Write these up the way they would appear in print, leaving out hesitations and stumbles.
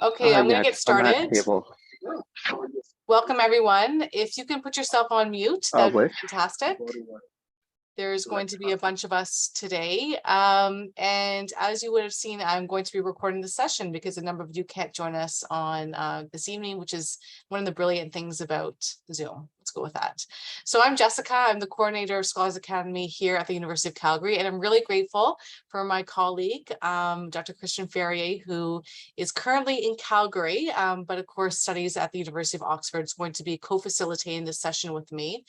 Okay, I'm going to get Yes, I'm started. able. Welcome, everyone. If you can put yourself on mute, that would be fantastic. There's going to be a bunch of us today. And as you would have seen, I'm going to be recording the session because a number of you can't join us on this evening, which is one of the brilliant things about Zoom. Let's go with that. So I'm Jessica. I'm the coordinator of Scholars Academy here at the University of Calgary, and I'm really grateful for my colleague, Dr. Christian Ferrier, who is currently in Calgary, but of course studies at the University of Oxford, is going to be co-facilitating this session with me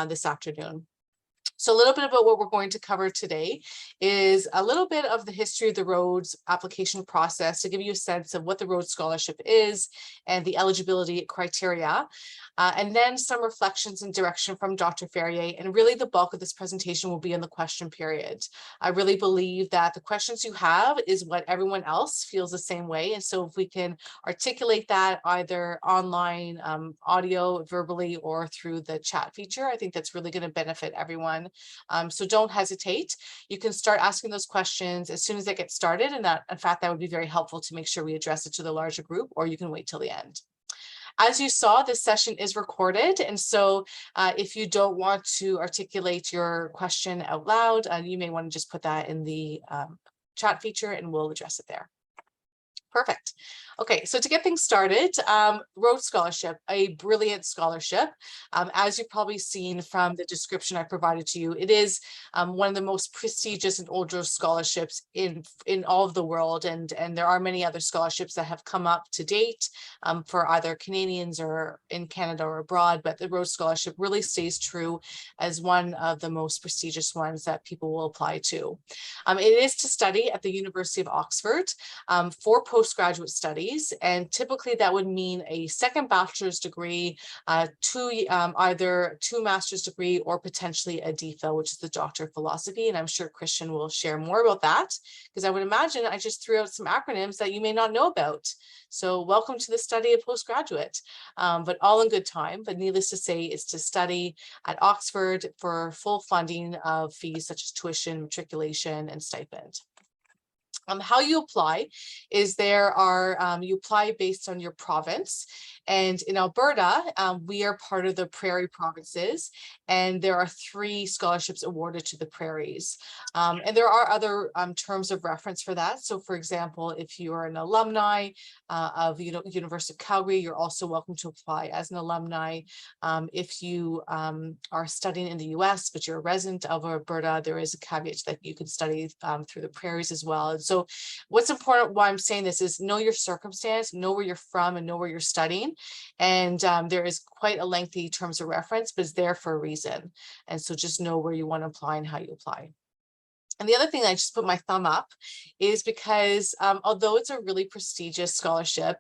this afternoon. So a little bit about what we're going to cover today is a little bit of the history of the Rhodes application process to give you a sense of what the Rhodes Scholarship is and the eligibility criteria. And then some reflections and direction from Dr. Ferrier. And really the bulk of this presentation will be in the question period. I really believe that the questions you have is what everyone else feels the same way. And so if we can articulate that either online, audio, verbally, or through the chat feature, I think that's really going to benefit everyone. So don't hesitate. You can start asking those questions as soon as they get started. And that, in fact, that would be very helpful to make sure we address it to the larger group, or you can wait till the end. As you saw, this session is recorded, and so if you don't want to articulate your question out loud, you may want to just put that in the chat feature and we'll address it there. Perfect. Okay, so to get things started, Rhodes Scholarship, a brilliant scholarship. As you've probably seen from the description I provided to you, it is one of the most prestigious and older scholarships in all of the world, and there are many other scholarships that have come up to date for either Canadians or in Canada or abroad, but the Rhodes Scholarship really stays true as one of the most prestigious ones that people will apply to. It is to study at the University of Oxford for postgraduate studies. And typically that would mean a second bachelor's degree, either two master's degree, or potentially a DPhil, which is the Doctor of Philosophy. And I'm sure Christian will share more about that, because I would imagine I just threw out some acronyms that you may not know about. So welcome to the study of postgraduate, but all in good time. But needless to say, is to study at Oxford for full funding of fees such as tuition, matriculation, and stipend. How you apply is you apply based on your province. And in Alberta, we are part of the Prairie provinces, and there are 3 scholarships awarded to the Prairies. And there are other terms of reference for that. So for example, if you are an alumni of University of Calgary, you're also welcome to apply as an alumni. If you are studying in the US, but you're a resident of Alberta, there is a caveat that you can study through the Prairies as well. And so what's important, why I'm saying this, is know your circumstance, know where you're from, and know where you're studying. And there is quite a lengthy terms of reference, but it's there for a reason. And so just know where you want to apply and how you apply. And the other thing I just put my thumb up is because although it's a really prestigious scholarship,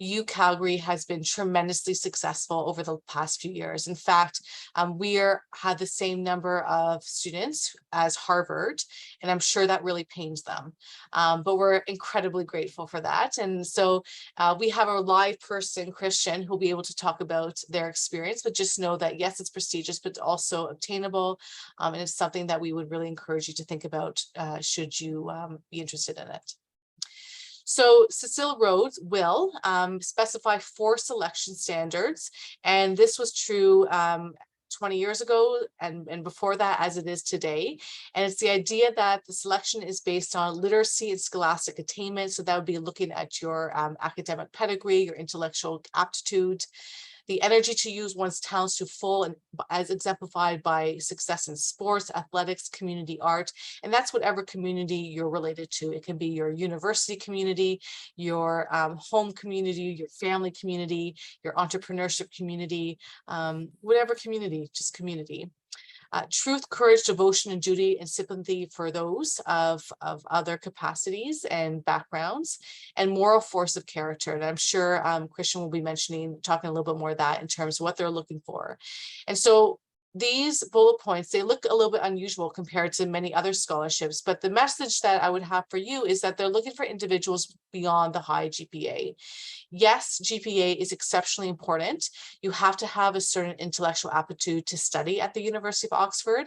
UCalgary has been tremendously successful over the past few years. In fact, we had the same number of students as Harvard, and I'm sure that really pains them. But we're incredibly grateful for that. And so we have a live person, Christian, who'll be able to talk about their experience, but just know that yes, it's prestigious, but also obtainable. And it's something that we would really encourage you to think about should you be interested in it. So Cecile Rhodes will specify 4 selection standards, and this was true 20 years ago and before that as it is today. And it's the idea that the selection is based on literacy and scholastic attainment. So that would be looking at your academic pedigree, your intellectual aptitude, the energy to use one's talents to full, and as exemplified by success in sports, athletics, community art. And that's whatever community you're related to. It can be your university community, your home community, your family community, your entrepreneurship community, whatever community, just community. Truth, courage, devotion, and duty, and sympathy for those of other capacities and backgrounds, and moral force of character. And I'm sure Christian will be talking a little bit more of that in terms of what they're looking for. And so these bullet points, they look a little bit unusual compared to many other scholarships, but the message that I would have for you is that they're looking for individuals beyond the high GPA. Yes, GPA is exceptionally important. You have to have a certain intellectual aptitude to study at the University of Oxford,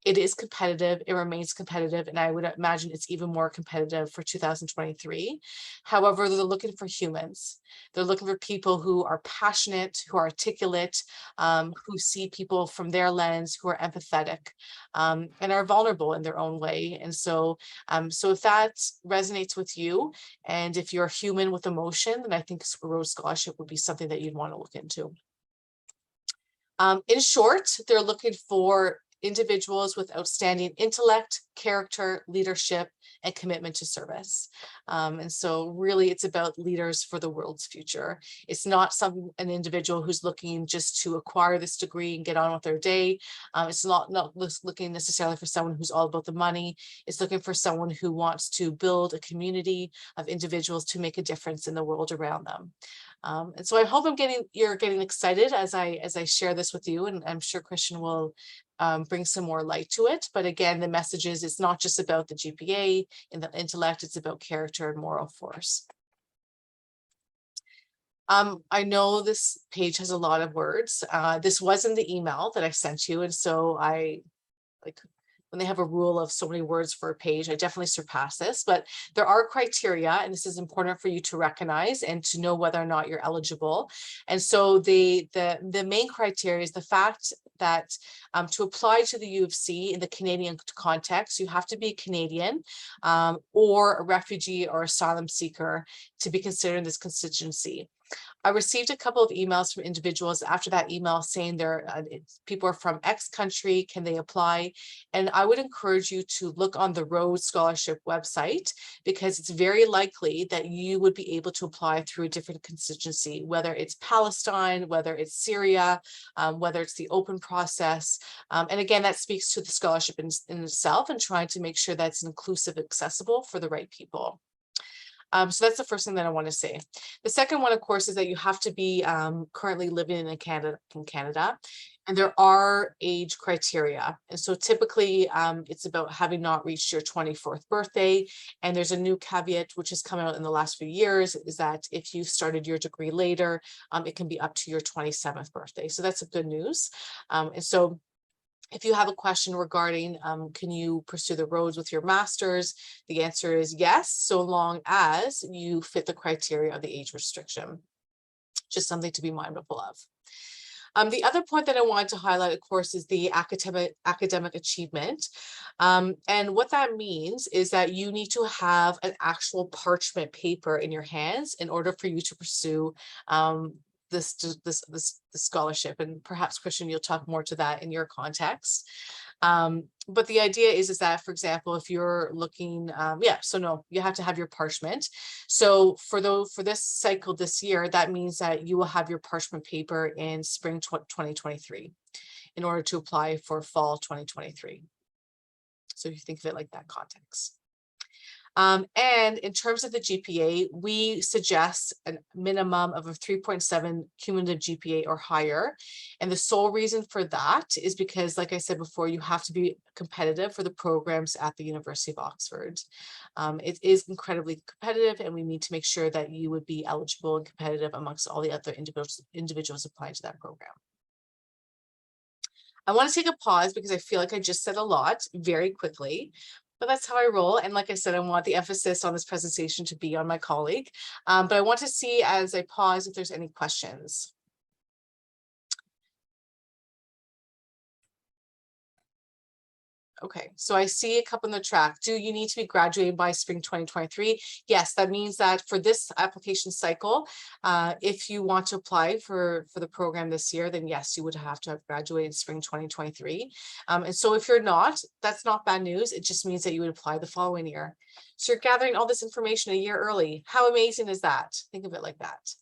It is competitive, it remains competitive, and I would imagine it's even more competitive for 2023. However, they're looking for humans. They're looking for people who are passionate, who are articulate, who see people from their lens, who are empathetic, and are vulnerable in their own way. And so, so if that resonates with you, and if you're a human with emotion, then I think Rhodes Scholarship would be something that you'd want to look into. In short, they're looking for individuals with outstanding intellect, character, leadership, and commitment to service. And so really it's about leaders for the world's future. It's not an individual who's looking just to acquire this degree and get on with their day. It's not looking necessarily for someone who's all about the money. It's looking for someone who wants to build a community of individuals to make a difference in the world around them. And so I hope you're getting excited as I share this with you, and I'm sure Christian will bring some more light to it. But again, the message is it's not just about the GPA and the intellect, it's about character and moral force. I know this page has a lot of words. This was in the email that I sent you, and so when they have a rule of so many words for a page, I definitely surpass this, but there are criteria, and this is important for you to recognize and to know whether or not you're eligible. And so the main criteria is the fact that to apply to the U of C in the Canadian context, you have to be Canadian or a refugee or asylum seeker to be considered in this constituency. I received a couple of emails from individuals after that email saying people are from X country, can they apply? And I would encourage you to look on the Rhodes Scholarship website, because it's very likely that you would be able to apply through a different constituency, whether it's Palestine, whether it's Syria, whether it's the open process. And again, that speaks to the scholarship in itself and trying to make sure that's inclusive, accessible for the right people. So that's the first thing that I want to say. The second one, of course, is that you have to be currently living in Canada, and there are age criteria. And so typically it's about having not reached your 24th birthday. And there's a new caveat which has come out in the last few years, is that if you started your degree later, it can be up to your 27th birthday. So that's good news. And so if you have a question regarding can you pursue the Rhodes with your master's, the answer is yes, so long as you fit the criteria of the age restriction. Just something to be mindful of. The other point that I wanted to highlight, of course, is the academic achievement. And what that means is that you need to have an actual parchment paper in your hands in order for you to pursue this scholarship. And perhaps, Christian, you'll talk more to that in your context. But the idea is that, for example, if you're looking, you have to have your parchment. So for this cycle this year, that means that you will have your parchment paper in spring 2023 in order to apply for fall 2023. So if you think of it like that context. And in terms of the GPA, we suggest a minimum of a 3.7 cumulative GPA or higher. And the sole reason for that is because, like I said before, you have to be competitive for the programs at the University of Oxford. It is incredibly competitive, and we need to make sure that you would be eligible and competitive amongst all the other individuals applying to that program. I want to take a pause because I feel like I just said a lot very quickly. But that's how I roll. And like I said, I want the emphasis on this presentation to be on my colleague. But I want to see, as I pause, if there's any questions. Okay, so I see a couple in the track. Do you need to be graduating by spring 2023? Yes, that means that for this application cycle, if you want to apply for the program this year, then yes, you would have to have graduated spring 2023. And so if you're not, that's not bad news. It just means that you would apply the following year. So you're gathering all this information a year early. How amazing is that? Think of it like that.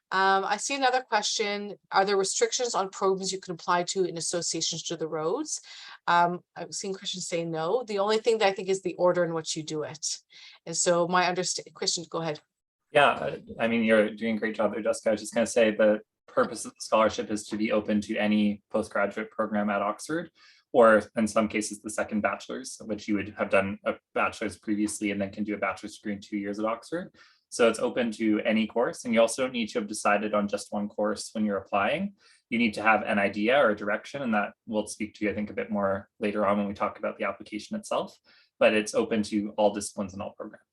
I see another question. Are there restrictions on programs you can apply to in associations to the Rhodes? I've seen Christian say no. The only thing that I think is the order in which you do it. And so my understanding, Christian, go ahead. Yeah, I mean, you're doing a great job there, Jessica. I was just going to say the purpose of the scholarship is to be open to any postgraduate program at Oxford, or in some cases, the second bachelor's, which you would have done a bachelor's previously and then can do a bachelor's degree in 2 years at Oxford. So it's open to any course, and you also don't need to have decided on just one course when you're applying. You need to have an idea or a direction, and that we'll speak to, I think, a bit more later on when we talk about the application itself, but it's open to all disciplines and all programs.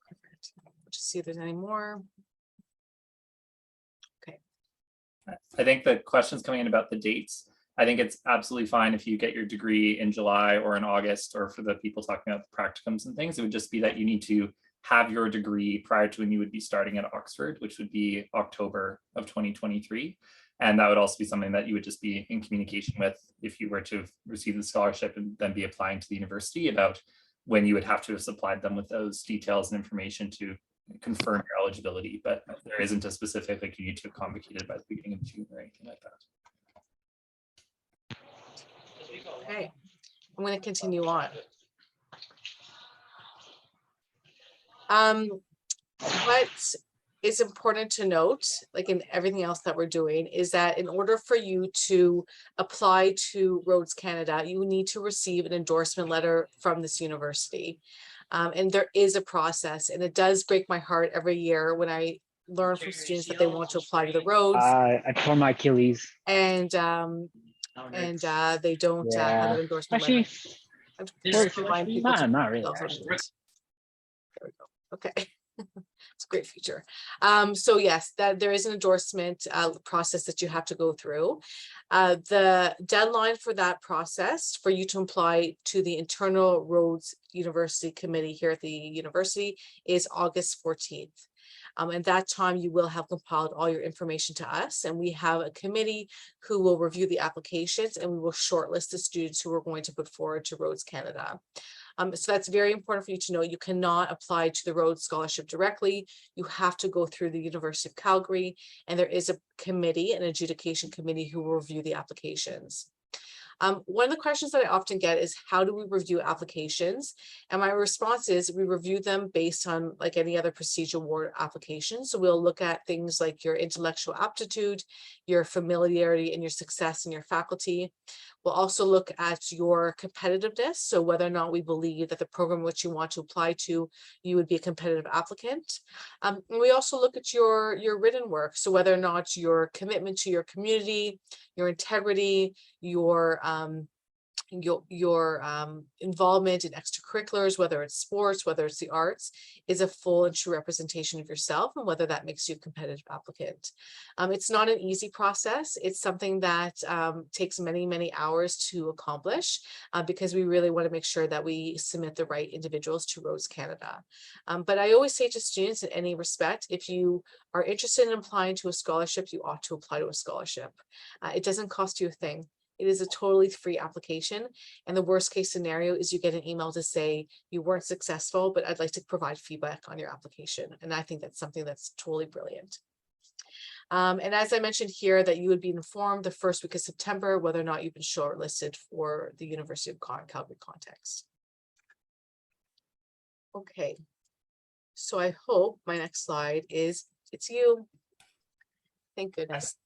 Perfect. Just see if there's any more. Okay. I think the questions coming in about the dates, I think it's absolutely fine if you get your degree in July or in August, or for the people talking about the practicums and things, it would just be that you need to have your degree prior to when you would be starting at Oxford, which would be October of 2023. And that would also be something that you would just be in communication with if you were to receive the scholarship and then be applying to the university, about when you would have to have supplied them with those details and information to confirm your eligibility. But there isn't a specific, like, you need to have convocated by the beginning of June or anything like that. Okay, I'm going to continue on. What is important to note, like in everything else that we're doing, is that in order for you to apply to Rhodes Canada, you need to receive an endorsement letter from this university. And there is a process, and it does break my heart every year when I learn from students that they want to apply to the Rhodes. I tore my Achilles. And they don't have an endorsement Actually, letter. not really. There we go. Okay. It's a great feature. So yes, that there is an endorsement process that you have to go through. The deadline for that process for you to apply to the internal Rhodes University Committee here at the university is August 14th. And that time you will have compiled all your information to us, and we have a committee who will review the applications, and we will shortlist the students who are going to put forward to Rhodes Canada. So that's very important for you to know. You cannot apply to the Rhodes Scholarship directly. You have to go through the University of Calgary, and there is a committee, an adjudication committee, who will review the applications. One of the questions that I often get is, how do we review applications? And my response is, we review them based on like any other procedure award application. So we'll look at things like your intellectual aptitude, your familiarity, and your success in your faculty. We'll also look at your competitiveness. So whether or not we believe that the program which you want to apply to, you would be a competitive applicant. And we also look at your written work. So whether or not your commitment to your community, your integrity, your involvement in extracurriculars, whether it's sports, whether it's the arts, is a full and true representation of yourself, and whether that makes you a competitive applicant. It's not an easy process. It's something that takes many, many hours to accomplish because we really want to make sure that we submit the right individuals to Rhodes Canada. But I always say to students, in any respect, if you are interested in applying to a scholarship, you ought to apply to a scholarship. It doesn't cost you a thing. It is a totally free application. And the worst case scenario is you get an email to say you weren't successful, but I'd like to provide feedback on your application. And I think that's something that's totally brilliant. And as I mentioned here, that you would be informed the first week of September whether or not you've been shortlisted for the University of Calgary context. Okay, so I hope my next slide is, it's you. Thank goodness.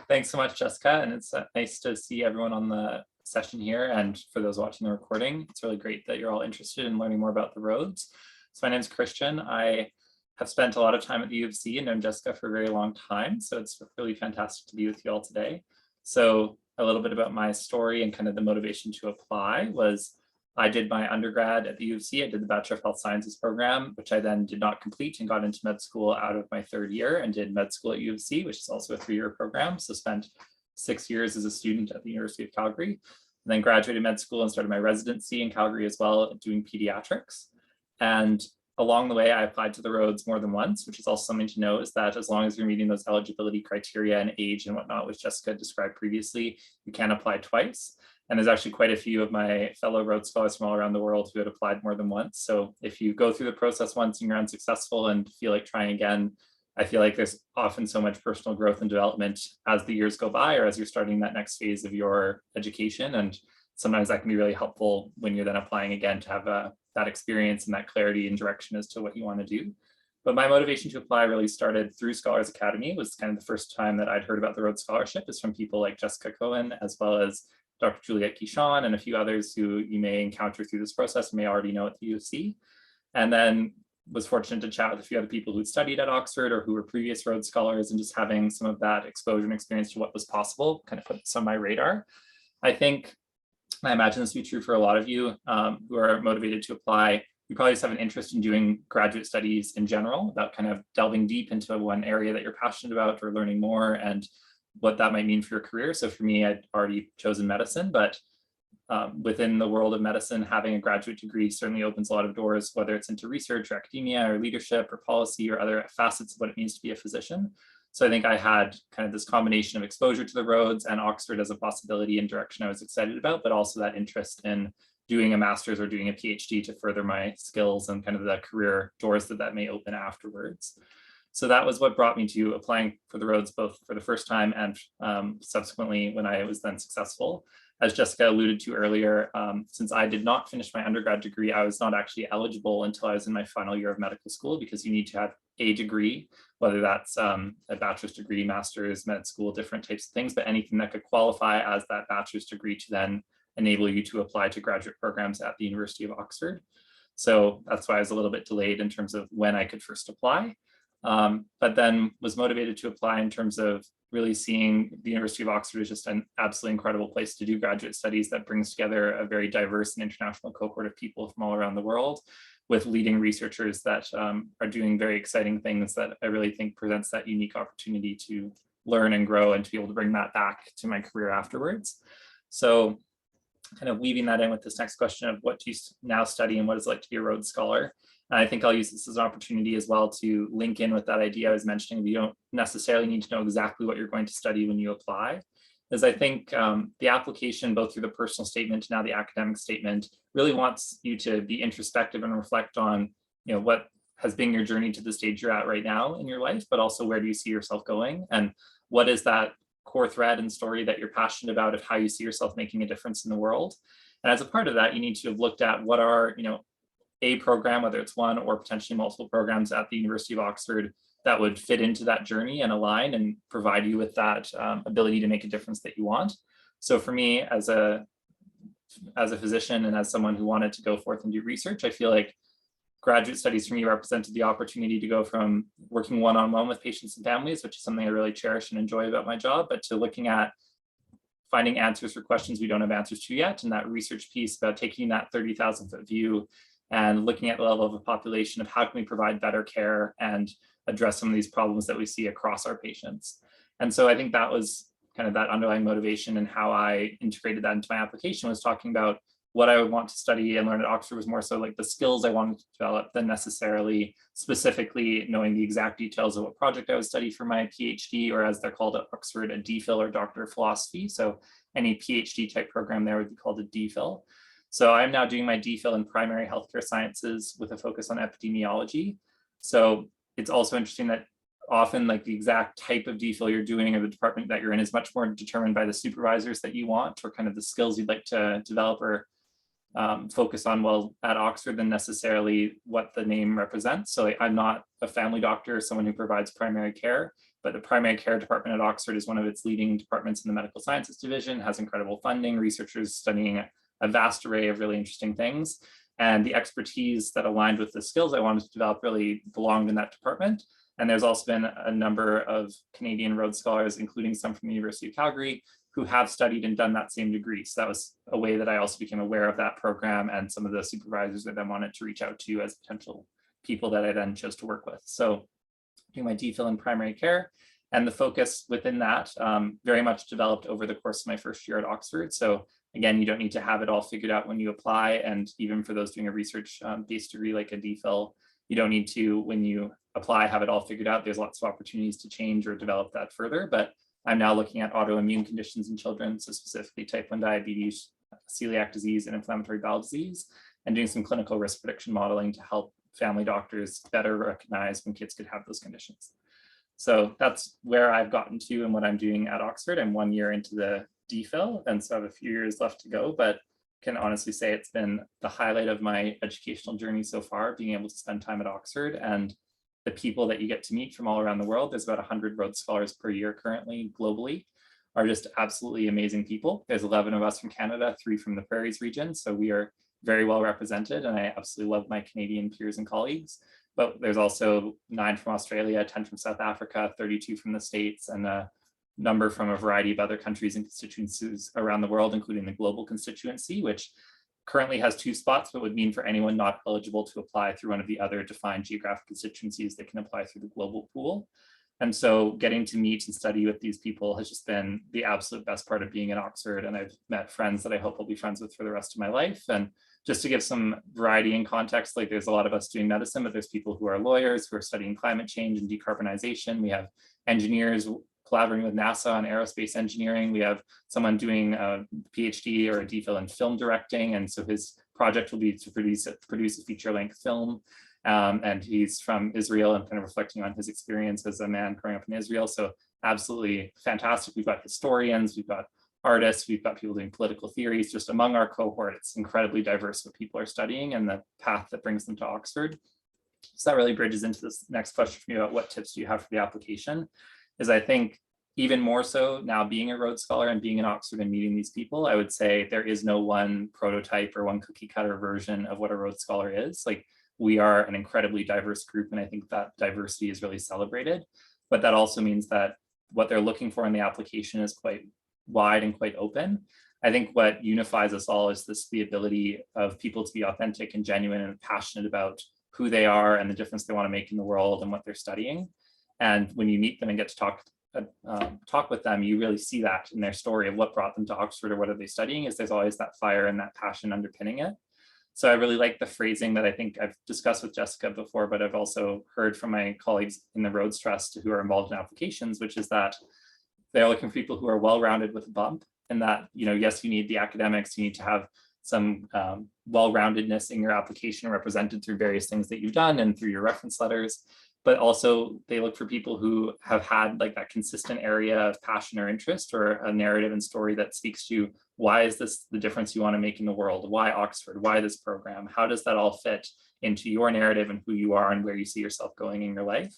Thanks so much, Jessica. And it's nice to see everyone on the session here. And for those watching the recording, it's really great that you're all interested in learning more about the Rhodes. So my name is Christian. I have spent a lot of time at the U of C and known Jessica for a very long time. So it's really fantastic to be with you all today. So a little bit about my story and kind of the motivation to apply was, I did my undergrad at the U of C. I did the Bachelor of Health Sciences program, which I then did not complete, and got into med school out of my third year and did med school at U of C, which is also a 3-year program. So spent 6 years as a student at the University of Calgary, and then graduated med school and started my residency in Calgary as well, doing pediatrics. And along the way, I applied to the Rhodes more than once, which is also something to know, is that as long as you're meeting those eligibility criteria and age and whatnot, which Jessica described previously, you can apply twice. And there's actually quite a few of my fellow Rhodes scholars from all around the world who had applied more than once. So if you go through the process once and you're unsuccessful and feel like trying again, I feel like there's often so much personal growth and development as the years go by, or as you're starting that next phase of your education. And sometimes that can be really helpful when you're then applying again to have that experience and that clarity and direction as to what you want to do. But my motivation to apply really started through Scholars Academy. It was kind of the first time that I'd heard about the Rhodes Scholarship, is from people like Jessica Cohen, as well as Dr. Juliette Guichon and a few others who you may encounter through this process and may already know at the UC. And then was fortunate to chat with a few other people who'd studied at Oxford or who were previous Rhodes Scholars, and just having some of that exposure and experience to what was possible kind of put this on my radar. I think, I imagine this to be true for a lot of you who are motivated to apply. You probably just have an interest in doing graduate studies in general, about kind of delving deep into one area that you're passionate about or learning more and what that might mean for your career. So for me, I'd already chosen medicine, but within the world of medicine, having a graduate degree certainly opens a lot of doors, whether it's into research or academia or leadership or policy or other facets of what it means to be a physician. So I think I had kind of this combination of exposure to the Rhodes and Oxford as a possibility and direction I was excited about, but also that interest in doing a master's or doing a PhD to further my skills and kind of the career doors that may open afterwards. So that was what brought me to applying for the Rhodes, both for the first time and subsequently when I was then successful. As Jessica alluded to earlier, since I did not finish my undergrad degree, I was not actually eligible until I was in my final year of medical school, because you need to have a degree, whether that's a bachelor's degree, master's, med school, different types of things, but anything that could qualify as that bachelor's degree to then enable you to apply to graduate programs at the University of Oxford. So that's why I was a little bit delayed in terms of when I could first apply, but then was motivated to apply in terms of really seeing the University of Oxford as just an absolutely incredible place to do graduate studies that brings together a very diverse and international cohort of people from all around the world, with leading researchers that are doing very exciting things that I really think presents that unique opportunity to learn and grow and to be able to bring that back to my career afterwards. So kind of weaving that in with this next question of what do you now study and what is it like to be a Rhodes Scholar? And I think I'll use this as an opportunity as well to link in with that idea I was mentioning. You don't necessarily need to know exactly what you're going to study when you apply, as I think the application, both through the personal statement and now the academic statement, really wants you to be introspective and reflect on, what has been your journey to the stage you're at right now in your life, but also where do you see yourself going, and what is that core thread and story that you're passionate about of how you see yourself making a difference in the world. And as a part of that, you need to have looked at what are, a program, whether it's one or potentially multiple programs at the University of Oxford that would fit into that journey and align and provide you with that ability to make a difference that you want. So for me, as a physician and as someone who wanted to go forth and do research, I feel like graduate studies for me represented the opportunity to go from working one-on-one with patients and families, which is something I really cherish and enjoy about my job, but to looking at finding answers for questions we don't have answers to yet, and that research piece about taking that 30,000-foot view and looking at the level of a population of how can we provide better care and address some of these problems that we see across our patients. And so I think that was kind of that underlying motivation, and how I integrated that into my application was talking about what I would want to study and learn at Oxford was more so like the skills I wanted to develop than necessarily specifically knowing the exact details of what project I would study for my PhD, or as they're called at Oxford, a DPhil or Doctor of Philosophy. So any PhD type program there would be called a DPhil. So I'm now doing my DPhil in primary healthcare sciences with a focus on epidemiology. So it's also interesting that often like the exact type of DPhil you're doing or the department that you're in is much more determined by the supervisors that you want, or kind of the skills you'd like to develop or focus on while at Oxford, than necessarily what the name represents. So I'm not a family doctor or someone who provides primary care, but the primary care department at Oxford is one of its leading departments in the medical sciences division, has incredible funding, researchers studying a vast array of really interesting things. And the expertise that aligned with the skills I wanted to develop really belonged in that department. And there's also been a number of Canadian Rhodes Scholars, including some from the University of Calgary, who have studied and done that same degree. So that was a way that I also became aware of that program and some of the supervisors that I wanted to reach out to as potential people that I then chose to work with. So doing my DPhil in primary care, and the focus within that very much developed over the course of my first year at Oxford. So again, you don't need to have it all figured out when you apply. And even for those doing a research-based degree like a DPhil, you don't need to, when you apply, have it all figured out. There's lots of opportunities to change or develop that further. But I'm now looking at autoimmune conditions in children, so specifically type 1 diabetes, celiac disease, and inflammatory bowel disease, and doing some clinical risk prediction modeling to help family doctors better recognize when kids could have those conditions. So that's where I've gotten to and what I'm doing at Oxford. I'm 1 year into the DPhil, and so I have a few years left to go, but can honestly say it's been the highlight of my educational journey so far, being able to spend time at Oxford and the people that you get to meet from all around the world. There's about 100 Rhodes Scholars per year currently globally. are just absolutely amazing people. There's 11 of us from Canada, 3 from the Prairies region. So we are very well represented, and I absolutely love my Canadian peers and colleagues. But there's also 9 from Australia, 10 from South Africa, 32 from the States, and a number from a variety of other countries and constituencies around the world, including the global constituency, which currently has 2 spots, but would mean for anyone not eligible to apply through one of the other defined geographic constituencies, they can apply through the global pool. And so getting to meet and study with these people has just been the absolute best part of being in Oxford. And I've met friends that I hope I'll be friends with for the rest of my life. And just to give some variety and context, like there's a lot of us doing medicine, but there's people who are lawyers who are studying climate change and decarbonization. We have engineers collaborating with NASA on aerospace engineering. We have someone doing a PhD or a DPhil in film directing. And so his project will be to produce a feature-length film. And he's from Israel and kind of reflecting on his experience as a man growing up in Israel. So absolutely fantastic. We've got historians, we've got artists, we've got people doing political theories. Just among our cohort, it's incredibly diverse what people are studying and the path that brings them to Oxford. So that really bridges into this next question for me about what tips do you have for the application, is I think even more so now being a Rhodes Scholar and being in Oxford and meeting these people, I would say there is no one prototype or one cookie cutter version of what a Rhodes Scholar is. Like, we are an incredibly diverse group, and I think that diversity is really celebrated. But that also means that what they're looking for in the application is quite wide and quite open. I think what unifies us all is the ability of people to be authentic and genuine and passionate about who they are and the difference they want to make in the world and what they're studying. And when you meet them and get to talk with them, you really see that in their story of what brought them to Oxford or what are they studying, is there's always that fire and that passion underpinning it. So I really like the phrasing that I think I've discussed with Jessica before, but I've also heard from my colleagues in the Rhodes Trust who are involved in applications, which is that they're looking for people who are well-rounded with a bump, and that, you know, yes, you need the academics, you need to have some well-roundedness in your application represented through various things that you've done and through your reference letters, but also they look for people who have had like that consistent area of passion or interest or a narrative and story that speaks to why is this the difference you want to make in the world? Why Oxford? Why this program? How does that all fit into your narrative and who you are and where you see yourself going in your life?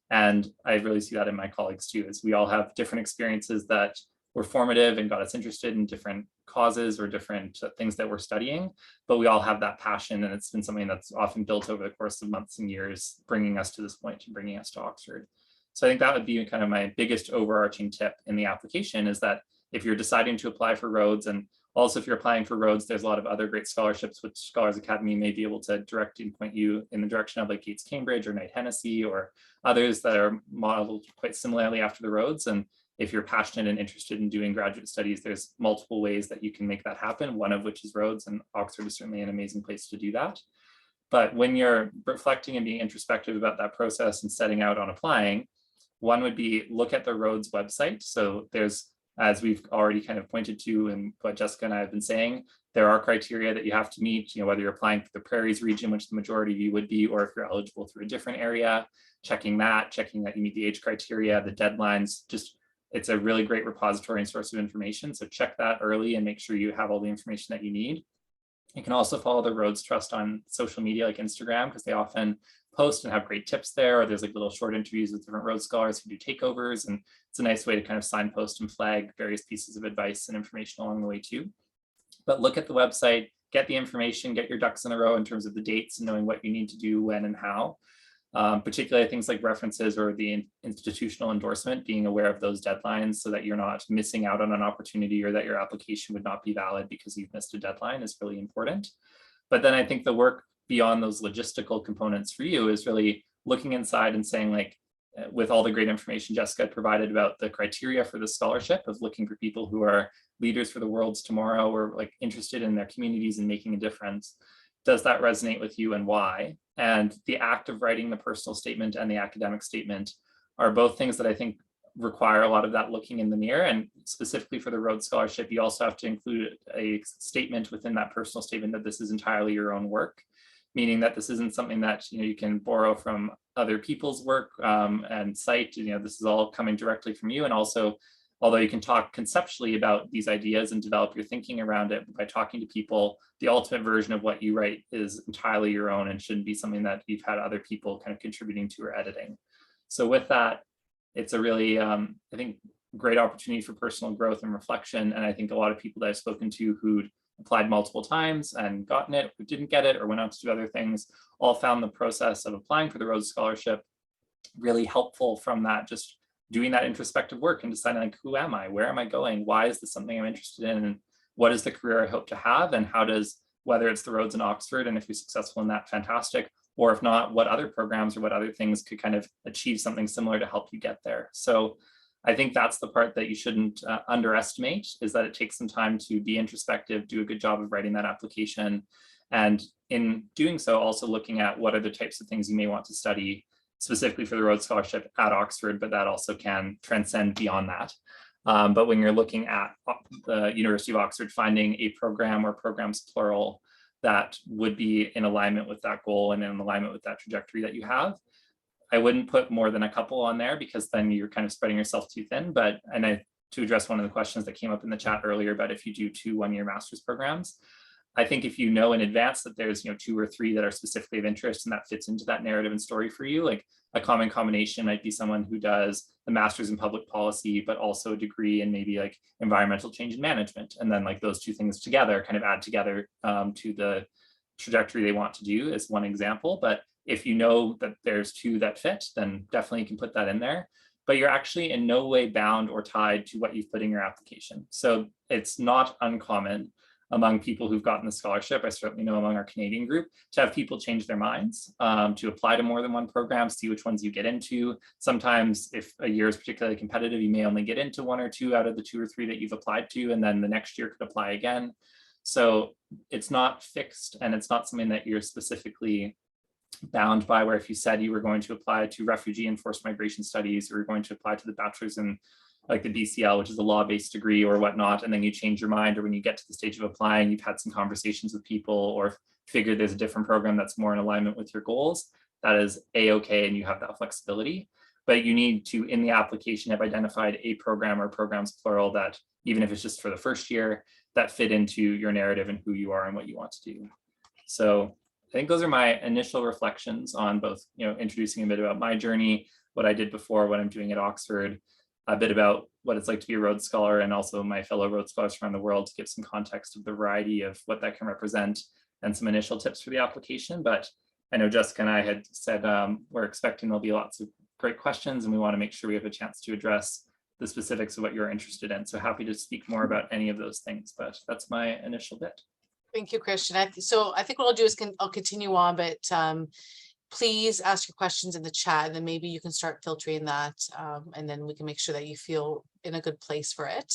And I really see that in my colleagues too, is we all have different experiences that were formative and got us interested in different causes or different things that we're studying, but we all have that passion, and it's been something that's often built over the course of months and years, bringing us to this point and bringing us to Oxford. So I think that would be kind of my biggest overarching tip in the application, is that if you're deciding to apply for Rhodes, and also if you're applying for Rhodes, there's a lot of other great scholarships which Scholars Academy may be able to direct and point you in the direction of, like Gates Cambridge or Knight Hennessy or others that are modeled quite similarly after the Rhodes. And if you're passionate and interested in doing graduate studies, there's multiple ways that you can make that happen, one of which is Rhodes, and Oxford is certainly an amazing place to do that. But when you're reflecting and being introspective about that process and setting out on applying, one would be look at the Rhodes website. So there's, as we've already kind of pointed to and what Jessica and I have been saying, there are criteria that you have to meet, you know, whether you're applying for the Prairies region, which the majority of you would be, or if you're eligible through a different area, checking that you meet the age criteria, the deadlines. Just, it's a really great repository and source of information. So check that early and make sure you have all the information that you need. You can also follow the Rhodes Trust on social media like Instagram, because they often post and have great tips there. Or there's like little short interviews with different Rhodes Scholars who do takeovers. And it's a nice way to kind of signpost and flag various pieces of advice and information along the way too. But look at the website, get the information, get your ducks in a row in terms of the dates and knowing what you need to do, when and how. Particularly things like references or the institutional endorsement, being aware of those deadlines so that you're not missing out on an opportunity or that your application would not be valid because you've missed a deadline is really important. But then I think the work beyond those logistical components for you is really looking inside and saying, like, with all the great information Jessica provided about the criteria for the scholarship, of looking for people who are leaders for the world's tomorrow or like interested in their communities and making a difference. Does that resonate with you and why? And the act of writing the personal statement and the academic statement are both things that I think require a lot of that looking in the mirror. And specifically for the Rhodes Scholarship, you also have to include a statement within that personal statement that this is entirely your own work, meaning that this isn't something that, you know, you can borrow from other people's work and cite. You know, this is all coming directly from you. And also, although you can talk conceptually about these ideas and develop your thinking around it by talking to people, the ultimate version of what you write is entirely your own and shouldn't be something that you've had other people kind of contributing to or editing. So with that, it's a really, I think, great opportunity for personal growth and reflection. And I think a lot of people that I've spoken to who'd applied multiple times and gotten it, who didn't get it or went on to do other things, all found the process of applying for the Rhodes Scholarship really helpful from that, just doing that introspective work and deciding like, who am I? Where am I going? Why is this something I'm interested in? And what is the career I hope to have? And how does, whether it's the Rhodes in Oxford, and if you're successful in that, fantastic. Or if not, what other programs or what other things could kind of achieve something similar to help you get there. So I think that's the part that you shouldn't underestimate, is that it takes some time to be introspective, do a good job of writing that application. And in doing so, also looking at what are the types of things you may want to study specifically for the Rhodes Scholarship at Oxford, but that also can transcend beyond that. But when you're looking at the University of Oxford, finding a program or programs plural that would be in alignment with that goal and in alignment with that trajectory that you have, I wouldn't put more than a couple on there, because then you're kind of spreading yourself too thin. But, to address one of the questions that came up in the chat earlier about if you do 2 one-year master's programs, I think if you know in advance that there's 2 or 3 that are specifically of interest and that fits into that narrative and story for you, like a common combination might be someone who does the master's in public policy, but also a degree in maybe like environmental change and management. And then like those 2 things together kind of add together to the trajectory they want to do, is one example. But if you know that there's 2 that fit, then definitely you can put that in there. But you're actually in no way bound or tied to what you've put in your application. So it's not uncommon among people who've gotten the scholarship, I certainly know among our Canadian group, to have people change their minds, to apply to more than one program, see which ones you get into. Sometimes if a year is particularly competitive, you may only get into 1 or 2 out of the 2 or 3 that you've applied to, and then the next year could apply again. So it's not fixed, and it's not something that you're specifically bound by, where if you said you were going to apply to refugee and forced migration studies, or you're going to apply to the bachelor's in like the BCL, which is a law-based degree or whatnot, and then you change your mind, or when you get to the stage of applying, you've had some conversations with people or figure there's a different program that's more in alignment with your goals, that is a-okay, and you have that flexibility. But you need to, in the application, have identified a program or programs plural that, even if it's just for the first year, that fit into your narrative and who you are and what you want to do. So I think those are my initial reflections on both, introducing a bit about my journey, what I did before, what I'm doing at Oxford, a bit about what it's like to be a Rhodes Scholar, and also my fellow Rhodes Scholars around the world, to give some context of the variety of what that can represent and some initial tips for the application. But I know Jessica and I had said we're expecting there'll be lots of great questions, and we want to make sure we have a chance to address the specifics of what you're interested in. So happy to speak more about any of those things, but that's my initial bit. Thank you, Christian. So I think what I'll do is I'll continue on, but please ask your questions in the chat, and then maybe you can start filtering that, and then we can make sure that you feel in a good place for it.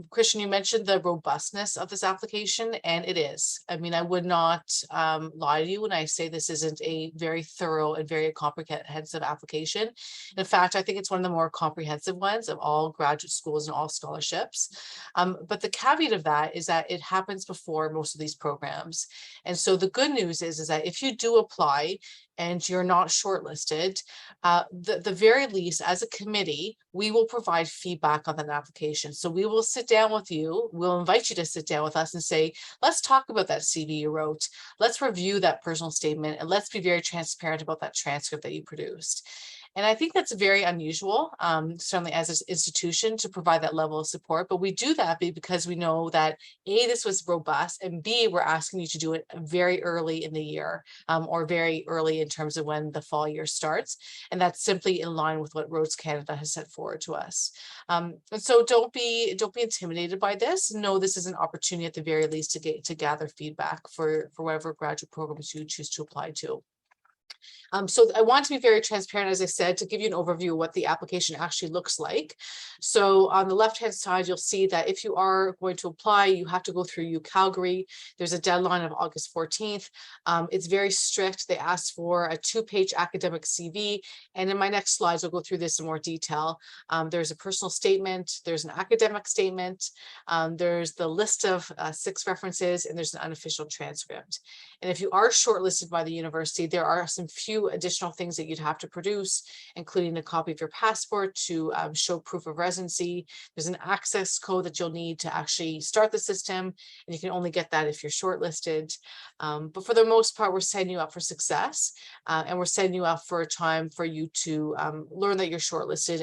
Christian, you mentioned the robustness of this application, and it is. I mean, I would not lie to you when I say this isn't a very thorough and very comprehensive application. In fact, I think it's one of the more comprehensive ones of all graduate schools and all scholarships. But the caveat of that is that it happens before most of these programs. And so the good news is that if you do apply and you're not shortlisted, the very least, as a committee, we will provide feedback on that application. So we will sit down with you, we'll invite you to sit down with us and say, let's talk about that CV you wrote, let's review that personal statement, and let's be very transparent about that transcript that you produced. And I think that's very unusual, certainly as an institution, to provide that level of support. But we do that because we know that A, this was robust, and B, we're asking you to do it very early in the year, or very early in terms of when the fall year starts. And that's simply in line with what Rhodes Canada has set forward to us. And so don't be intimidated by this. No, this is an opportunity at the very least to gather feedback for whatever graduate programs you choose to apply to. So I want to be very transparent, as I said, to give you an overview of what the application actually looks like. So on the left-hand side, you'll see that if you are going to apply, you have to go through UCalgary. There's a deadline of August 14th. It's very strict. They ask for a 2-page academic CV. And in my next slides, I'll go through this in more detail. There's a personal statement. There's an academic statement. There's the list of 6 references, and there's an unofficial transcript. And if you are shortlisted by the university, there are some some few additional things that you'd have to produce, including a copy of your passport to show proof of residency. There's an access code that you'll need to actually start the system, and you can only get that if you're shortlisted. But for the most part, we're setting you up for success, and we're setting you up for a time for you to learn that you're shortlisted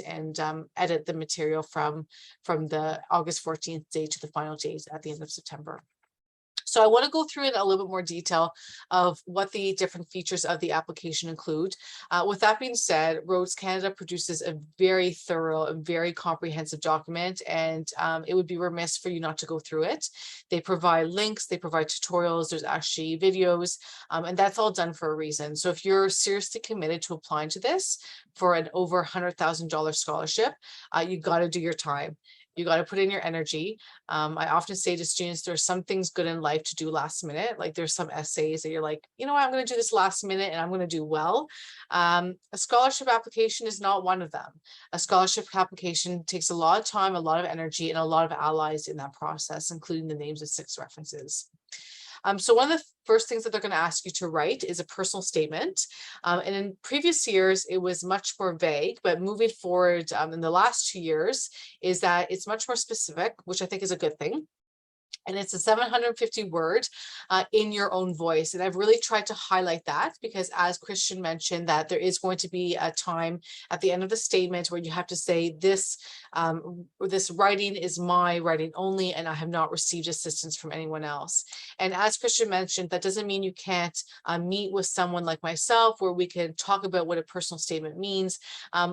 and edit the material from the August 14th date to the final date at the end of September. So I want to go through in a little bit more detail of what the different features of the application include. With that being said, Rhodes Canada produces a very thorough and very comprehensive document, and it would be remiss for you not to go through it. They provide links, they provide tutorials, there's actually videos, and that's all done for a reason. So if you're seriously committed to applying to this for an over $100,000 scholarship, you got to do your time. You got to put in your energy. I often say to students, there's some things good in life to do last minute. Like there's some essays that you're like, you know what, I'm going to do this last minute and I'm going to do well. A scholarship application is not one of them. A scholarship application takes a lot of time, a lot of energy, and a lot of allies in that process, including the names of 6 references. So one of the first things that they're going to ask you to write is a personal statement. And in previous years, it was much more vague, but moving forward in the last 2 years is that it's much more specific, which I think is a good thing. And it's a 750 word in your own voice. And I've really tried to highlight that because, as Christian mentioned, that there is going to be a time at the end of the statement where you have to say this, this writing is my writing only, and I have not received assistance from anyone else. And as Christian mentioned, that doesn't mean you can't meet with someone like myself where we can talk about what a personal statement means.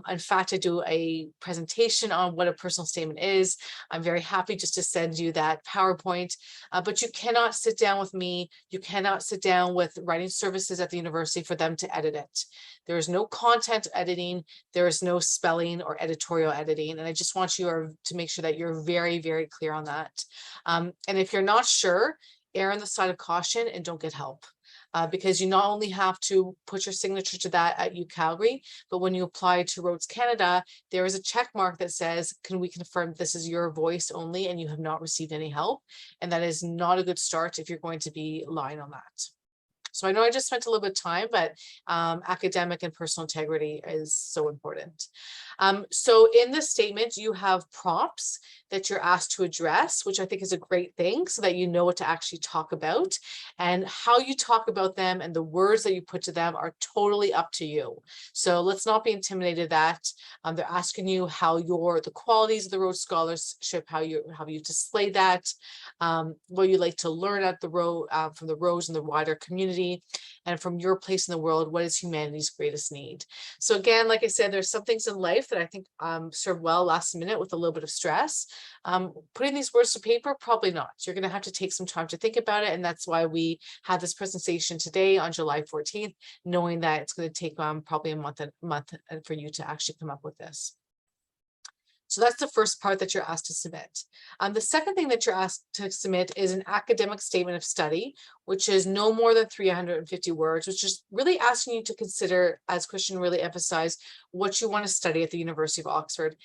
In fact, I do a presentation on what a personal statement is. I'm very happy just to send you that PowerPoint. But you cannot sit down with me. You cannot sit down with writing services at the university for them to edit it. There is no content editing. There is no spelling or editorial editing. And I just want you to make sure that you're very, very clear on that. And if you're not sure, err on the side of caution and don't get help. Because you not only have to put your signature to that at UCalgary, but when you apply to Rhodes Canada, there is a check mark that says, can we confirm this is your voice only and you have not received any help? And that is not a good start if you're going to be lying on that. So I know I just spent a little bit of time, but academic and personal integrity is so important. So in this statement, you have prompts that you're asked to address, which I think is a great thing so that you know what to actually talk about, and how you talk about them and the words that you put to them are totally up to you. So let's not be intimidated that they're asking you how the qualities of the Rhodes Scholarship, how you display that, what you like to learn at the from the Rhodes and the wider community, and from your place in the world, what is humanity's greatest need? So again, like I said, there's some things in life that I think serve well last minute with a little bit of stress. Putting these words to paper, probably not. You're going to have to take some time to think about it. And that's why we had this presentation today on July 14th, knowing that it's going to take probably a month for you to actually come up with this. So that's the first part that you're asked to submit. The second thing that you're asked to submit is an academic statement of study, which is no more than 350 words, which is really asking you to consider, as Christian really emphasized, what you want to study at the University of Oxford.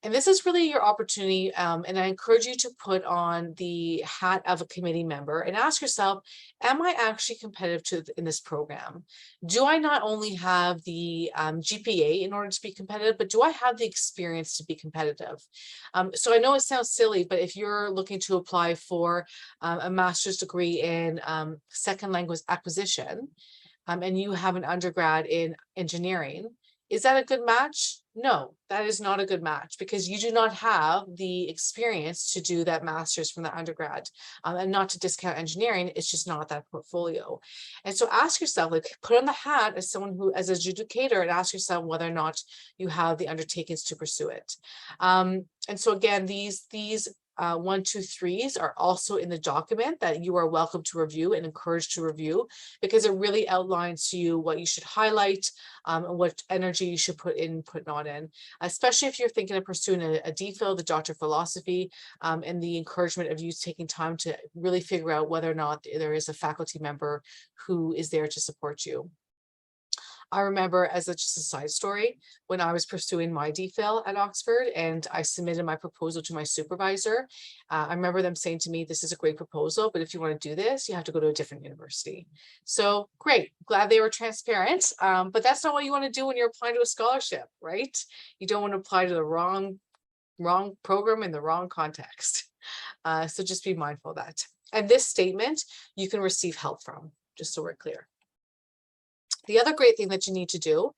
And this is really your opportunity, and I encourage you to put on the hat of a committee member and ask yourself, am I actually competitive in this program? Do I not only have the GPA in order to be competitive, but do I have the experience to be competitive? So I know it sounds silly, but if you're looking to apply for a master's degree in second language acquisition, and you have an undergrad in engineering, is that a good match? No, that is not a good match because you do not have the experience to do that master's from the undergrad. And not to discount engineering, it's just not that portfolio. And so ask yourself, like, put on the hat as someone who, as an adjudicator, and ask yourself whether or not you have the undertakings to pursue it. And so again, these 1, 2, 3s are also in the document that you are welcome to review and encouraged to review, because it really outlines to you what you should highlight and what energy you should put in, put not in, especially if you're thinking of pursuing a DPhil, the Doctor of Philosophy, and the encouragement of you taking time to really figure out whether or not there is a faculty member who is there to support you. I remember, as just a side story, when I was pursuing my DPhil at Oxford and I submitted my proposal to my supervisor, I remember them saying to me, this is a great proposal, but if you want to do this, you have to go to a different university. So great, glad they were transparent, but that's not what you want to do when you're applying to a scholarship, right? You don't want to apply to the wrong program in the wrong context. So just be mindful of that. And this statement, you can receive help from, just so we're clear. The other great thing that you need to do,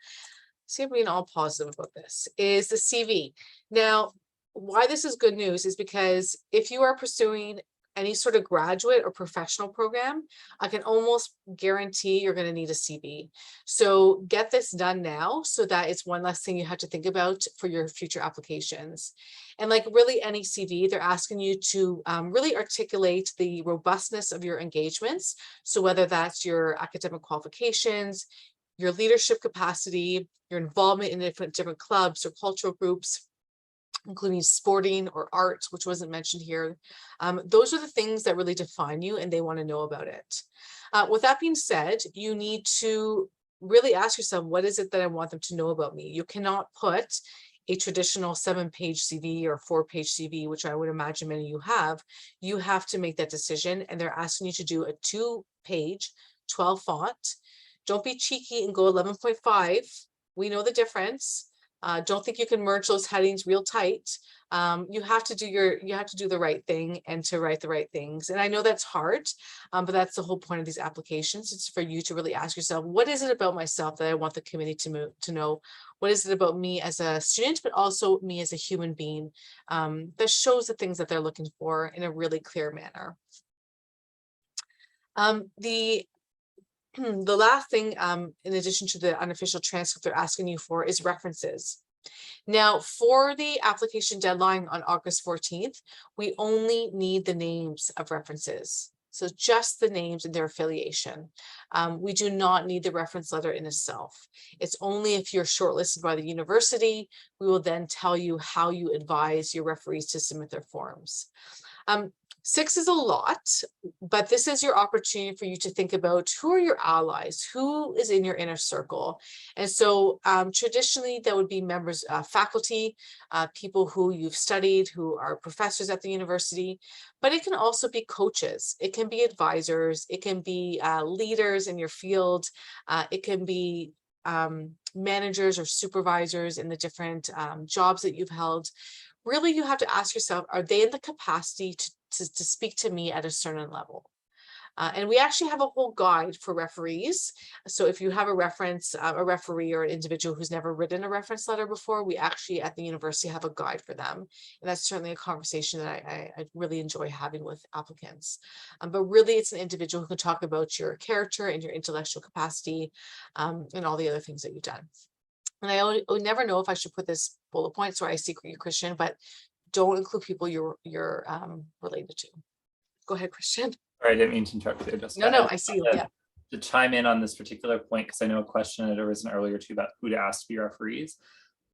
see if we're being all positive about this, is the CV. Now, why this is good news is because if you are pursuing any sort of graduate or professional program, I can almost guarantee you're going to need a CV. So get this done now so that it's one less thing you have to think about for your future applications. And like really any CV, they're asking you to really articulate the robustness of your engagements. So whether that's your academic qualifications, your leadership capacity, your involvement in different clubs or cultural groups, including sporting or art, which wasn't mentioned here. Those are the things that really define you and they want to know about it. With that being said, you need to really ask yourself, what is it that I want them to know about me? You cannot put a traditional 7-page CV or 4-page CV, which I would imagine many of you have. You have to make that decision, and they're asking you to do a 2-page, 12 font. Don't be cheeky and go 11.5. We know the difference. Don't think you can merge those headings real tight. You have to do the right thing and to write the right things. And I know that's hard, but that's the whole point of these applications. It's for you to really ask yourself, what is it about myself that I want the committee to know? What is it about me as a student, but also me as a human being, that shows the things that they're looking for in a really clear manner. The last thing, in addition to the unofficial transcript they're asking you for, is references. Now, for the application deadline on August 14th, we only need the names of references. So just the names and their affiliation. We do not need the reference letter in itself. It's only if you're shortlisted by the university, we will then tell you how you advise your referees to submit their forms. 6 is a lot, but this is your opportunity for you to think about who are your allies, who is in your inner circle. And so traditionally that would be members, faculty, people who you've studied, who are professors at the university, but it can also be coaches. It can be advisors. It can be leaders in your field. It can be managers or supervisors in the different jobs that you've held. Really, you have to ask yourself, are they in the capacity to speak to me at a certain level? And we actually have a whole guide for referees. So if you have a referee or an individual who's never written a reference letter before, we actually at the university have a guide for them. And that's certainly a conversation that I really enjoy having with applicants. But really, it's an individual who can talk about your character and your intellectual capacity, and all the other things that you've done. And I would never know if I should put this bullet points or I see you, Christian, but don't include people you're related to. Go ahead, Christian. Sorry, I didn't mean to interrupt you. No, I see you. Yeah. To chime in on this particular point, because I know a question had arisen earlier too about who to ask to be referees.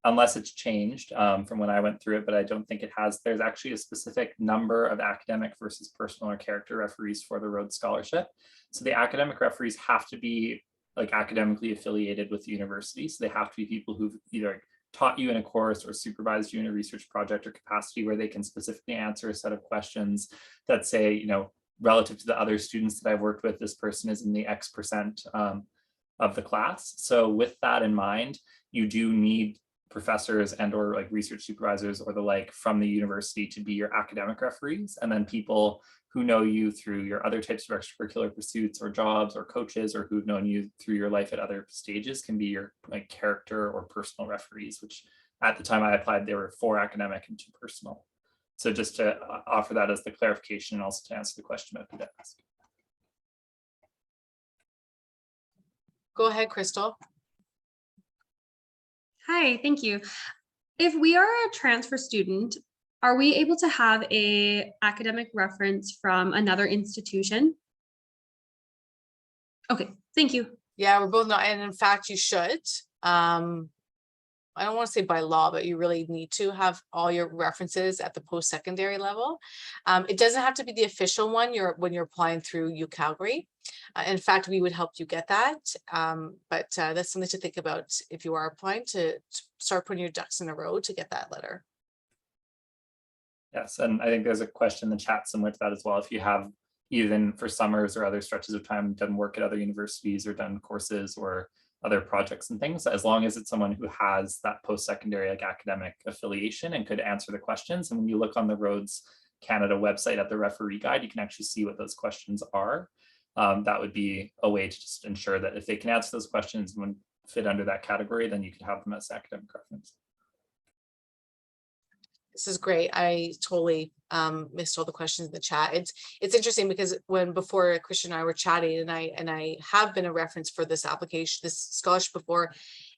Unless it's changed from when I went through it, but I don't think it has. There's actually a specific number of academic versus personal or character referees for the Rhodes Scholarship. So the academic referees have to be like academically affiliated with the university. So they have to be people who've either taught you in a course or supervised you in a research project or capacity where they can specifically answer a set of questions that say, you know, relative to the other students that I've worked with, this person is in the X% of the class. So with that in mind, you do need professors and or like research supervisors or the like from the university to be your academic referees, and then people who know you through your other types of extracurricular pursuits or jobs or coaches or who've known you through your life at other stages can be your like character or personal referees, which at the time I applied, there were 4 academic and 2 personal. So just to offer that as the clarification and also to answer the question about who to ask. Go ahead, Crystal. Hi, thank you. If we are a transfer student, are we able to have an academic reference from another institution? Okay, thank you. Yeah, we're both not, and in fact, you should. I don't want to say by law, but you really need to have all your references at the post-secondary level. It doesn't have to be the official one when you're applying through UCalgary. In fact, we would help you get that. But that's something to think about if you are applying to start putting your ducks in a row to get that letter. Yes, and I think there's a question in the chat similar to that as well. If you have, even for summers or other stretches of time, done work at other universities or done courses or other projects and things, as long as it's someone who has that post-secondary like academic affiliation and could answer the questions. And when you look on the Rhodes Canada website at the referee guide, you can actually see what those questions are. That would be a way to just ensure that if they can answer those questions and would fit under that category, then you could have them as academic reference. This is great. I totally missed all the questions in the chat. It's interesting because before Christian and I were chatting, and I have been a reference for this application, this scholarship before,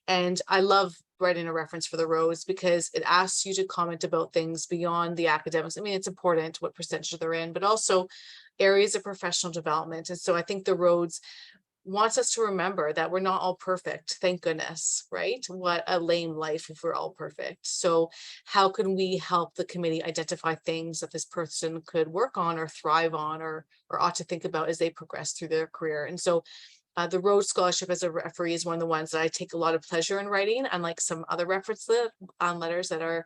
and I love writing a reference for the Rhodes because it asks you to comment about things beyond the academics. I mean, it's important what percentage they're in, but also areas of professional development. And so I think the Rhodes wants us to remember that we're not all perfect, thank goodness, right? What a lame life if we're all perfect. So how can we help the committee identify things that this person could work on or thrive on or ought to think about as they progress through their career? And so the Rhodes Scholarship as a referee is one of the ones that I take a lot of pleasure in writing, unlike some other reference letters that are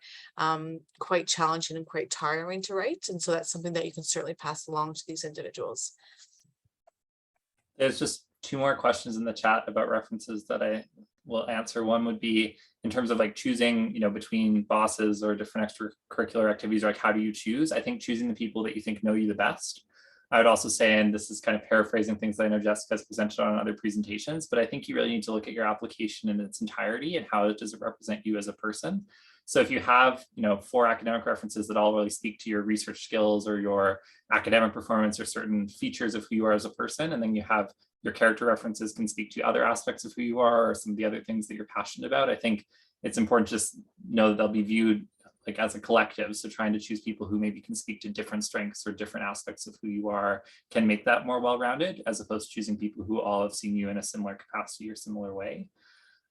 quite challenging and quite tiring to write. And so that's something that you can certainly pass along to these individuals. There's just 2 more questions in the chat about references that I will answer. One would be in terms of like choosing, between bosses or different extracurricular activities, or like how do you choose? I think choosing the people that you think know you the best. I would also say, and this is kind of paraphrasing things that I know Jessica's presented on other presentations, but I think you really need to look at your application in its entirety and how does it represent you as a person. So if you have, 4 academic references that all really speak to your research skills or your academic performance or certain features of who you are as a person, and then you have your character references can speak to other aspects of who you are or some of the other things that you're passionate about, I think it's important to just know that they'll be viewed like as a collective. So trying to choose people who maybe can speak to different strengths or different aspects of who you are can make that more well-rounded, as opposed to choosing people who all have seen you in a similar capacity or similar way.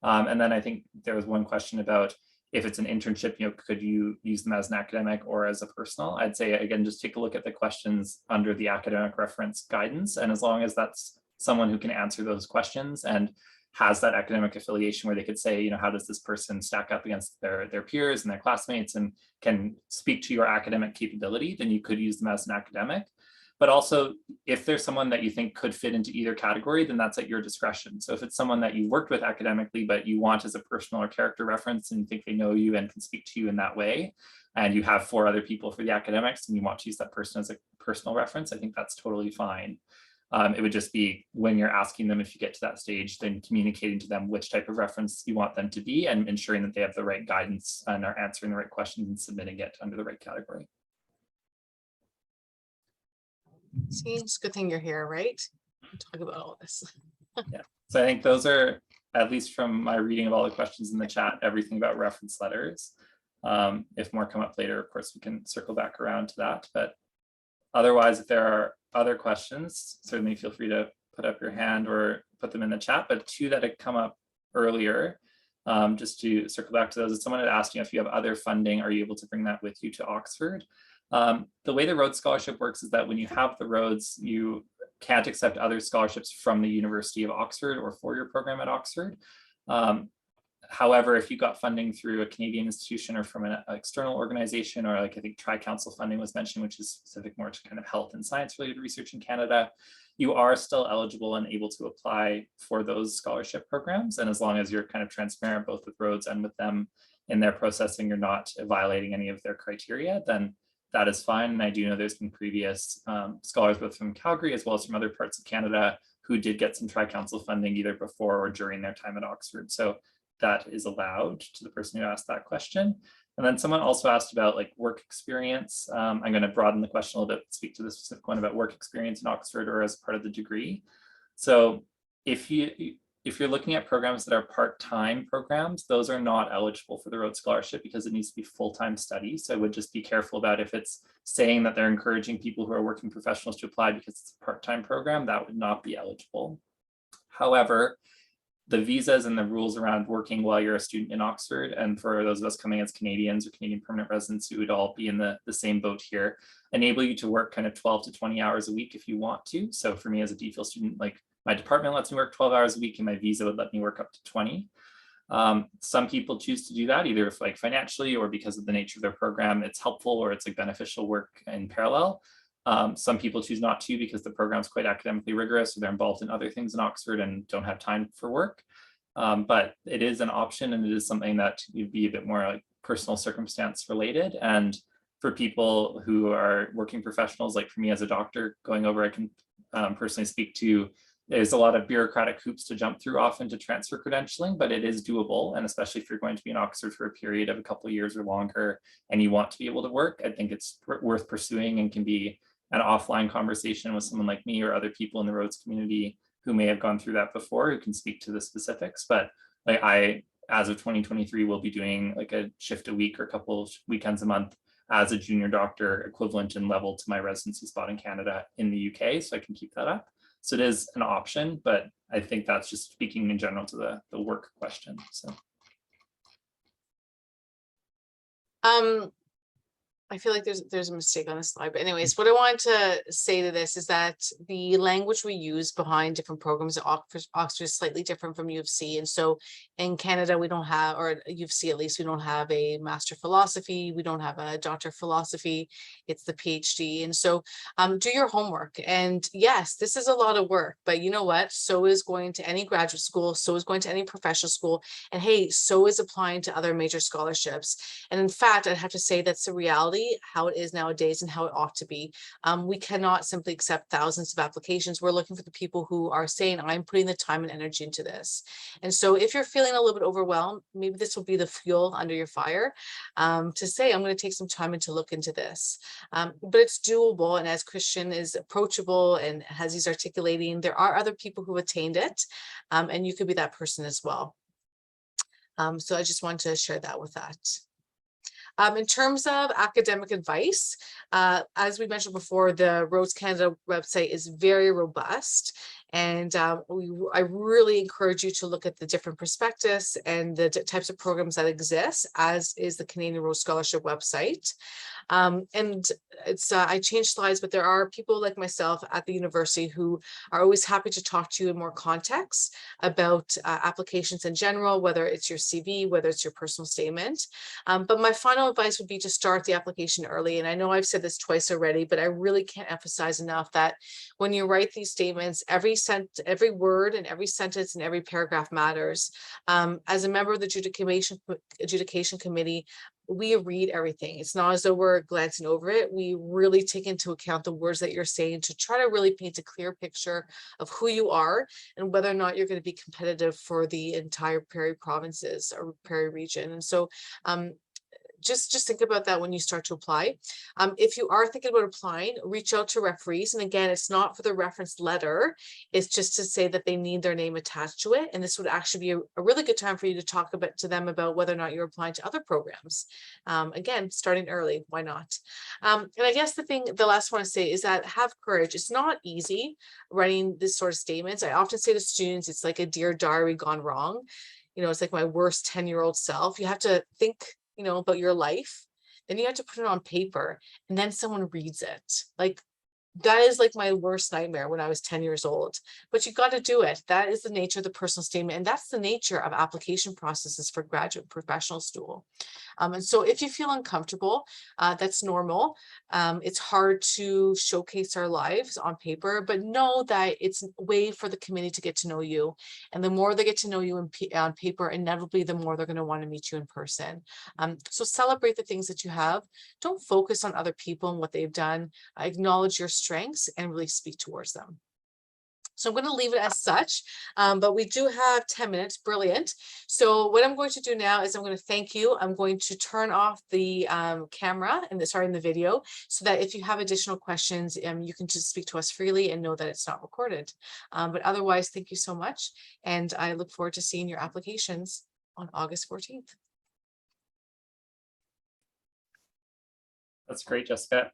And then I think there was one question about if it's an internship, could you use them as an academic or as a personal? I'd say, again, just take a look at the questions under the academic reference guidance. And as long as that's someone who can answer those questions and has that academic affiliation where they could say, how does this person stack up against their peers and their classmates and can speak to your academic capability, then you could use them as an academic. But also, if there's someone that you think could fit into either category, then that's at your discretion. So if it's someone that you worked with academically, but you want as a personal or character reference and you think they know you and can speak to you in that way, and you have 4 other people for the academics and you want to use that person as a personal reference, I think that's totally fine. It would just be when you're asking them, if you get to that stage, then communicating to them which type of reference you want them to be and ensuring that they have the right guidance and are answering the right questions and submitting it under the right category. See, it's a good thing you're here, right? Talk about all this. Yeah, so I think those are, at least from my reading of all the questions in the chat, everything about reference letters. If more come up later, of course, we can circle back around to that. But otherwise, if there are other questions, certainly feel free to put up your hand or put them in the chat. But 2 that had come up earlier, just to circle back to those, someone had asked, if you have other funding, are you able to bring that with you to Oxford? The way the Rhodes Scholarship works is that when you have the Rhodes, you can't accept other scholarships from the University of Oxford or for your program at Oxford. However, if you got funding through a Canadian institution or from an external organization, or like I think Tri-Council funding was mentioned, which is specific more to kind of health and science related research in Canada, you are still eligible and able to apply for those scholarship programs. And as long as you're kind of transparent both with Rhodes and with them in their processing, you're not violating any of their criteria, then that is fine. And I do know there's been previous scholars both from Calgary as well as from other parts of Canada who did get some Tri-Council funding either before or during their time at Oxford. So that is allowed to the person who asked that question. And then someone also asked about like work experience. I'm going to broaden the question a little bit, speak to the specific one about work experience in Oxford or as part of the degree. So if you're looking at programs that are part-time programs, those are not eligible for the Rhodes Scholarship because it needs to be full-time study. So I would just be careful about if it's saying that they're encouraging people who are working professionals to apply because it's a part-time program, that would not be eligible. However, the visas and the rules around working while you're a student in Oxford, and for those of us coming as Canadians or Canadian permanent residents, who would all be in the same boat here, enable you to work kind of 12 to 20 hours a week if you want to. So for me as a DPhil student, like my department lets me work 12 hours a week and my visa would let me work up to 20. Some people choose to do that either if, like, financially or because of the nature of their program, it's helpful or it's like beneficial work in parallel. Some people choose not to because the program's quite academically rigorous or they're involved in other things in Oxford and don't have time for work. But it is an option, and it is something that would be a bit more like personal circumstance related. And for people who are working professionals, like for me as a doctor going over, I can personally speak to, there's a lot of bureaucratic hoops to jump through often to transfer credentialing, but it is doable. And especially if you're going to be in Oxford for a period of a couple of years or longer and you want to be able to work, I think it's worth pursuing and can be an offline conversation with someone like me or other people in the Rhodes community who may have gone through that before, who can speak to the specifics. But like I, as of 2023, will be doing like a shift a week or a couple of weekends a month as a junior doctor, equivalent in level to my residency spot in Canada in the UK. So I can keep that up. So it is an option, but I think that's just speaking in general to the work question. So. I feel like there's a mistake on this slide, but anyways, what I wanted to say to this is that the language we use behind different programs at Oxford is slightly different from U of C. And so in Canada, we don't have, or U of C at least, we don't have a Master of Philosophy. We don't have a Doctor of Philosophy. It's the PhD. And so do your homework. And yes, this is a lot of work, but you know what? So is going to any graduate school, so is going to any professional school. And hey, so is applying to other major scholarships. And in fact, I'd have to say that's the reality, how it is nowadays and how it ought to be. We cannot simply accept thousands of applications. We're looking for the people who are saying, I'm putting the time and energy into this. And so if you're feeling a little bit overwhelmed, maybe this will be the fuel under your fire to say, I'm going to take some time and to look into this. But it's doable. And as Christian is approachable and as he's articulating, there are other people who attained it, and you could be that person as well. So I just wanted to share that with that. In terms of academic advice, as we mentioned before, the Rhodes Canada website is very robust. And I really encourage you to look at the different prospectus and the types of programs that exist, as is the Canadian Rhodes Scholarship website. And it's I changed slides, but there are people like myself at the university who are always happy to talk to you in more context about applications in general, whether it's your CV, whether it's your personal statement. But my final advice would be to start the application early. And I know I've said this twice already, but I really can't emphasize enough that when you write these statements, every word and every sentence and every paragraph matters. As a member of the adjudication committee, we read everything. It's not as though we're glancing over it. We really take into account the words that you're saying to try to really paint a clear picture of who you are and whether or not you're going to be competitive for the entire Prairie provinces or Prairie region. And so just think about that when you start to apply. If you are thinking about applying, reach out to referees. And again, it's not for the reference letter. It's just to say that they need their name attached to it. And this would actually be a really good time for you to talk to them about whether or not you're applying to other programs. Again, starting early, why not? And I guess the last one to say is that have courage. It's not easy writing this sort of statements. I often say to students, it's like a Dear Diary gone wrong. You know, it's like my worst 10-year-old self. You have to think, you know, about your life, then you have to put it on paper and then someone reads it. Like that is like my worst nightmare when I was 10 years old, but you got to do it. That is the nature of the personal statement. And that's the nature of application processes for graduate professional school. And so if you feel uncomfortable, that's normal. It's hard to showcase our lives on paper, but know that it's a way for the committee to get to know you. And the more they get to know you on paper, inevitably, the more they're going to want to meet you in person. So celebrate the things that you have. Don't focus on other people and what they've done. Acknowledge your strengths and really speak towards them. So I'm going to leave it as such, but we do have 10 minutes. Brilliant. So what I'm going to do now is I'm going to thank you. I'm going to turn off the camera and the video so that if you have additional questions, you can just speak to us freely and know that it's not recorded. But otherwise, thank you so much. And I look forward to seeing your applications on August 14th. That's great, Jessica.